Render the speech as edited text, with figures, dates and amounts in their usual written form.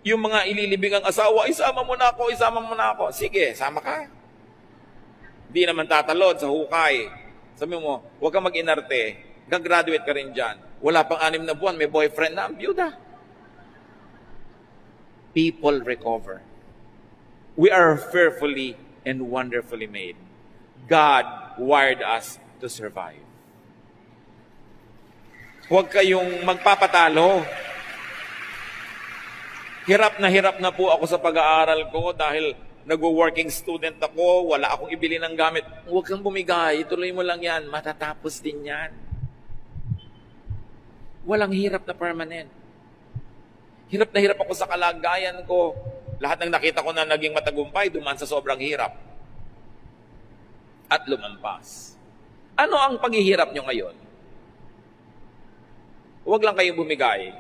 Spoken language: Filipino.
Yung mga ililibing ang asawa, isama mo na ako, isama mo na ako. Sige, sama ka. Di naman tatalon sa hukay. Sabi mo, huwag kang mag-inarte. Gagraduate ka rin dyan. Wala pang 6 na buwan, may boyfriend na, byuda. People recover. We are fearfully and wonderfully made. God wired us to survive. Huwag kayong magpapatalo. Hirap na po ako sa pag-aaral ko dahil nag-working student ako, wala akong ibili ng gamit. Huwag kang bumigay, ituloy mo lang yan, matatapos din yan. Walang hirap na permanent. Hirap na hirap ako sa kalagayan ko. Lahat ng nakita ko na naging matagumpay, duman sa sobrang hirap. At lumampas. Ano ang paghihirap nyo ngayon? Huwag lang kayong bumigay.